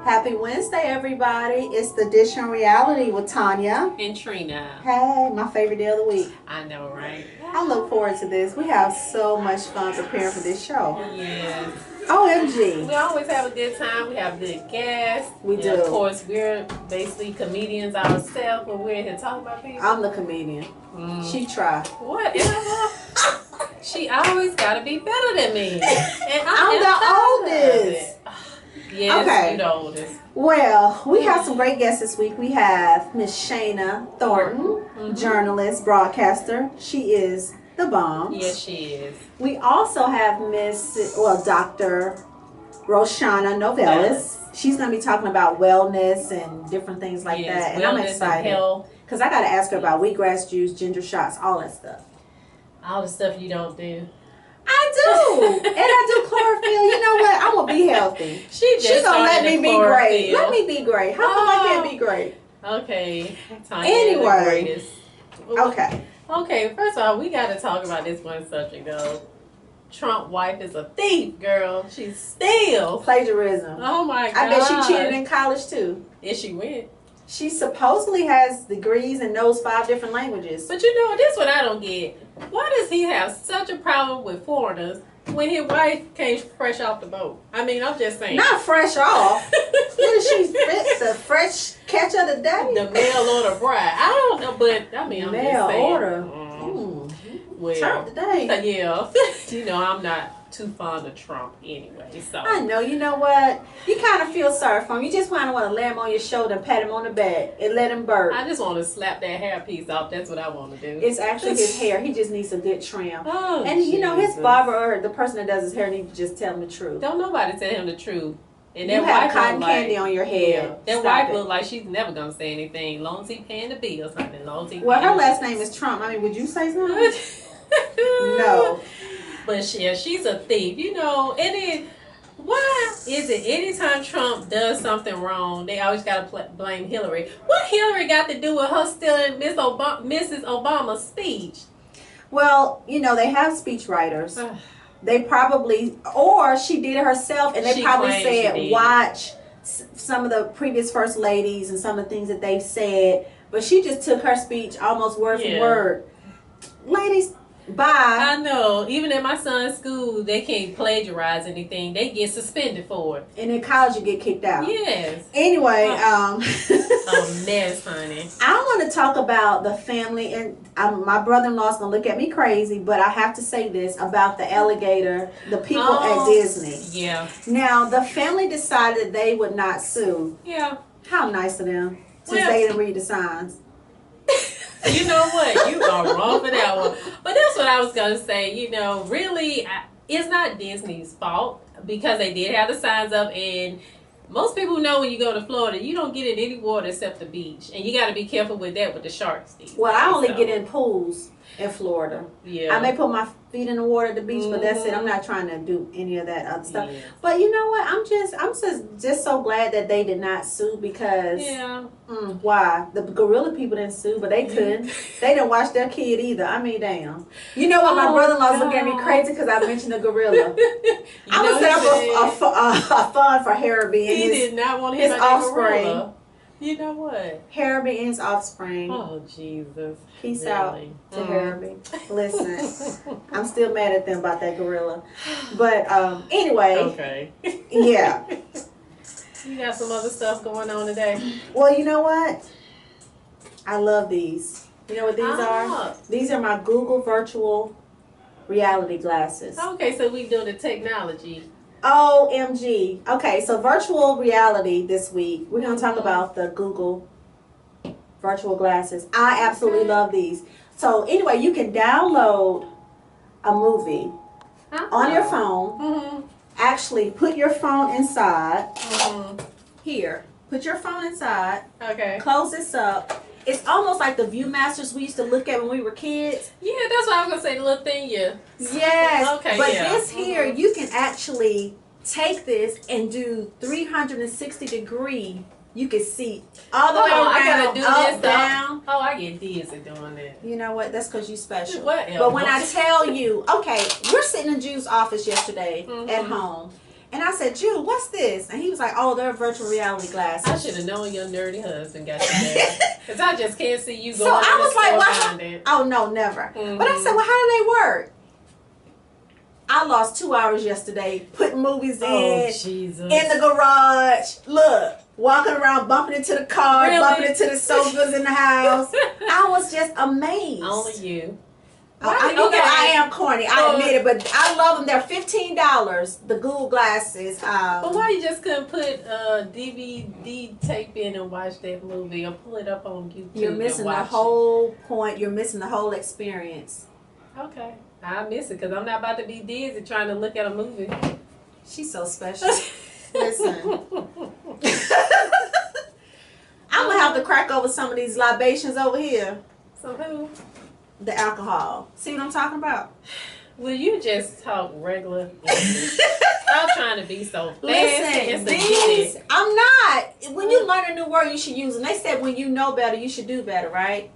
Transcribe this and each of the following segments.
Happy Wednesday, everybody. It's the Dish on Reality with Tonia. And Trina. Hey, my favorite day of the week. I know, right? I look forward to this. We have so much fun preparing for this show. Yes. OMG. We always have a good time. We have good guests. We do. Of course, we're basically comedians ourselves when we're here talking about people. I'm the comedian. She tried. Whatever. She always got to be better than me. And I'm the oldest. Yes, okay. you're the oldest. Well, we have some great guests this week. We have Miss Shayna Thornton, journalist, broadcaster. She is the bomb. Yes, she is. We also have Dr. Roshana Novellis. Yes. She's going to be talking about wellness and different things like that. And I'm excited because I got to ask her about wheatgrass juice, ginger shots, all that stuff. All the stuff you don't do. I do. And I do chlorophyll. You know what? I'm going to be healthy. She's going to let me be great. Let me be great. How come I can't be great? Okay. Anyway. Okay. Okay, first of all, we got to talk about this one subject, though. Trump wife is a thief, girl. She's still. Plagiarism. Oh, my God. I bet she cheated in college, too. Yes, she went. She supposedly has degrees and knows 5 different languages. But you know, this one I don't get. Why does he have such a problem with foreigners when his wife came fresh off the boat? I mean, I'm just saying. Not fresh off. What is she? The fresh catch of the day? The mail order bride. I don't know, but I mean, I'm mail just saying. Order. Well, Trump today. Yeah. You know, I'm not too fond of Trump anyway. So I know. You know what? You kind of feel sorry for him. You just kind of want to lay him on your shoulder and pat him on the back and let him burp. I just want to slap that hair piece off. That's what I want to do. It's actually his hair. He just needs a good trim. Oh, and you know, his Jesus. barber or the person that does his hair needs to just tell him the truth. Don't nobody tell him the truth. And you that have wife cotton look candy like, on your head. That Stop wife it. look like she's never gonna say anything. Long as he paying the bills, honey. Long as he Well, paying her the last bills. name is Trump. I mean, would you say something? No. But yeah, she's a thief, you know. And then, why is it anytime Trump does something wrong, they always got to blame Hillary? What Hillary got to do with her stealing Mrs. Obama's speech? Well, you know, they have speech writers. They probably, or she did it herself, and they She probably claims said, she did. watch some of the previous first ladies and some of the things that they've said. But she just took her speech almost word for word. Ladies, bye. I know. Even in my son's school, they can't plagiarize anything. They get suspended for it. And in college, you get kicked out. Yes. Anyway, A mess, honey. I want to talk about the family, and my brother-in-law's going to look at me crazy, but I have to say this about the alligator, the people at Disney. Yeah. Now, the family decided they would not sue. Yeah. How nice of them, since they didn't read the signs. You know what? You are wrong for that one. But that's what I was going to say. You know, really, it's not Disney's fault because they did have the signs up. And most people know when you go to Florida, you don't get in any water except the beach. And you got to be careful with that with the sharks. Well, I only get in pools in Florida. Yeah. I may put my feet in the water at the beach, but that's it. I'm not trying to do any of that other stuff. Yeah. But you know what? I'm just so glad that they did not sue because why? The gorilla people didn't sue, but they couldn't. They didn't watch their kid either. I mean, damn. You know what? My brother-in-law's looking at me crazy because I mentioned the gorilla. I was set up a fund for Harry He did not want his his offspring. gorilla. You know what? Harry and his offspring. Oh, Jesus. Peace Really? out to Harry. Listen, I'm still mad at them about that gorilla. But anyway. Okay. Yeah. You got some other stuff going on today? Well, you know what? I love these. You know what these are? These are my Google virtual reality glasses. Okay, so we do the technology. OMG. Okay, so virtual reality this week. We're going to talk about the Google virtual glasses. I absolutely love these. So anyway, you can download a movie on your phone. Actually, put your phone inside. Here. Put your phone inside. Okay. Close this up. It's almost like the Viewmasters we used to look at when we were kids. Yeah, that's what I was going to say, the little thing you... Yes. Okay, but this here, you can actually take this and do 360-degree. You can see all the way around, I gotta do up, this down. Oh, I get dizzy doing that. You know what? That's because you special. Whatever. But when I tell you, okay, we're sitting in Jude's office yesterday at home. And I said, Jude, what's this? And he was like, oh, they're virtual reality glasses. I should have known your nerdy husband got you there. Because I just can't see you going So I was like, well, oh, no, never. But I said, well, how do they work? I lost 2 hours yesterday putting movies in the garage. Look, walking around, bumping into the car, bumping into the sofas in the house. I was just amazed. Only you. I am corny. I admit it, but I love them. They're $15. The Google glasses. But why you just couldn't put DVD tape in and watch that movie, or pull it up on YouTube? You're missing the whole point. You're missing the whole experience. Okay, I miss it because I'm not about to be dizzy trying to look at a movie. She's so special. Listen. I'm gonna have to crack over some of these libations over here. So who? The alcohol. See what I'm talking about? Will you just talk regular English? Stop trying to be so fancy. Listen, I'm not. When you learn a new word, you should use it. And they said when you know better, you should do better, right?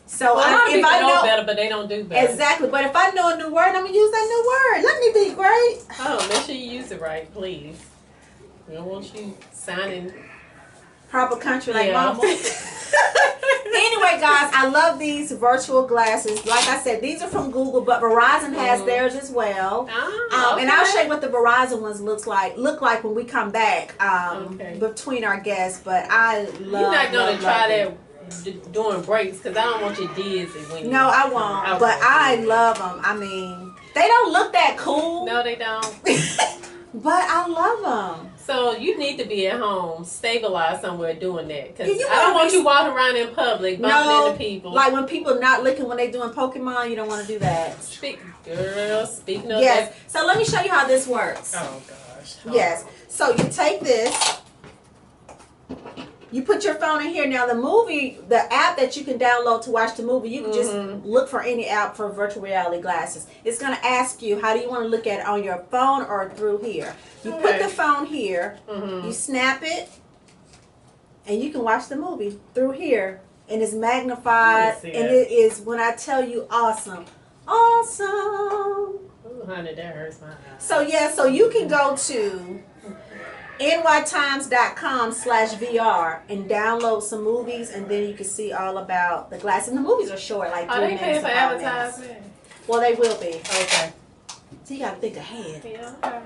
So if I know better, but they don't do better. Exactly. But if I know a new word, I'm gonna use that new word. Let me be great. Oh, make sure you use it right, please. We don't want you signing proper country like mama. Anyway, guys, I love these virtual glasses. Like I said, these are from Google, but Verizon has theirs as well. Okay. And I'll show you what the Verizon ones look like when we come back between our guests. But I love. You're not gonna try that during breaks because I don't want you dizzy. When no, I won't. Okay. But I love them. I mean, they don't look that cool. No, they don't. But I love them. So you need to be at home, stabilized somewhere doing that. Because I don't want you walking around in public, bumping into people. Like when people not looking when they doing Pokemon, you don't want to do that. Speaking of that. So let me show you how this works. Oh, gosh. Yes. So you take this. You put your phone in here. Now the app that you can download to watch the movie, you can just look for any app for virtual reality glasses. It's going to ask you, how do you want to look at it, on your phone or through here? You put the phone here, you snap it, and you can watch the movie through here. And it's magnified, and it is, when I tell you, awesome. Awesome. Ooh, honey, that hurts my eyes. So you can go to nytimes.com/VR and download some movies, and then you can see all about the glasses. And the movies are short, like 3 minutes. Are they paying for advertisement? Well, they will be. Okay. So you got to think ahead. Yeah, okay.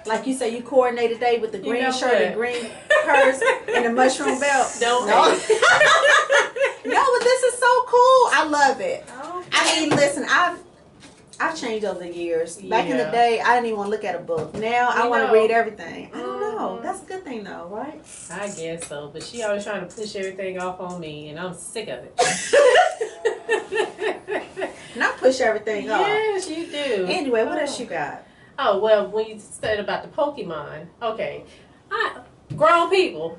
Like you say, you coordinated day with the green shirt and green purse and the mushroom belt. No. No, but this is so cool. I love it. Okay. I mean, listen, I've changed over the years. Back in the day, I didn't even want to look at a book. Now I want to read everything. I don't know. That's a good thing, though, right? I guess so. But she always trying to push everything off on me, and I'm sick of it. Not push everything off. Yes, you do. Anyway, what else you got? Oh, well, when you said about the Pokemon, okay. Grown people,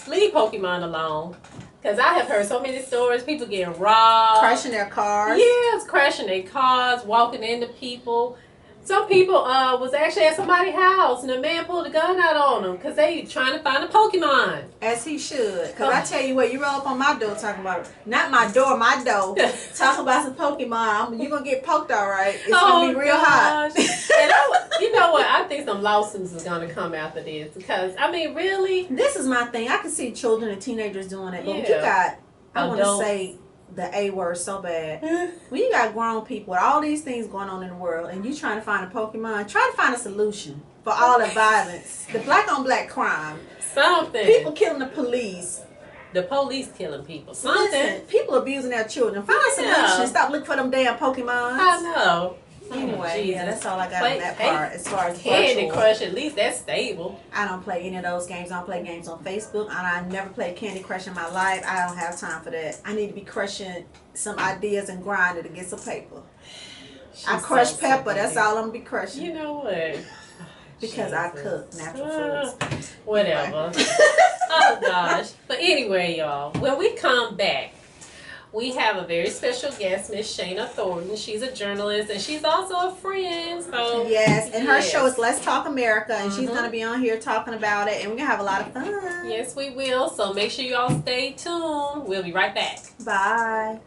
leave Pokemon alone. Because I have heard so many stories, people getting robbed. Crashing their cars. Yes, crashing their cars, walking into people. Some people was actually at somebody's house, and the man pulled a gun out on them because they trying to find a Pokemon. As he should. Because I tell you what, you roll up on my door talking about, not my door, my door, talking about some Pokemon, you're going to get poked all right. It's going to be real hot. And you know what? I think some lawsuits is going to come after this because, I mean, really? This is my thing. I can see children and teenagers doing it. But when you got, I want to say the A word so bad. When you got grown people with all these things going on in the world and you trying to find a Pokemon, try to find a solution for all the violence. The black on black crime. Something. People killing the police. The police killing people. Something. Listen, people abusing their children. Find a solution. Stop looking for them damn Pokemons. I know. Anyway, that's all I got on that part as far as Candy virtual. Crush, at least that's stable. I don't play any of those games. I don't play games on Facebook. And I never played Candy Crush in my life. I don't have time for that. I need to be crushing some ideas and grinding to get some paper. I crush pepper. That's all I'm going to be crushing. You know what? Because I cook natural foods. Whatever. Oh, gosh. But anyway, y'all, when we come back, we have a very special guest, Miss Shayna Thornton. She's a journalist, and she's also a friend. So yes, and her show is Let's Talk America, and she's going to be on here talking about it, and we're going to have a lot of fun. Yes, we will. So make sure you all stay tuned. We'll be right back. Bye.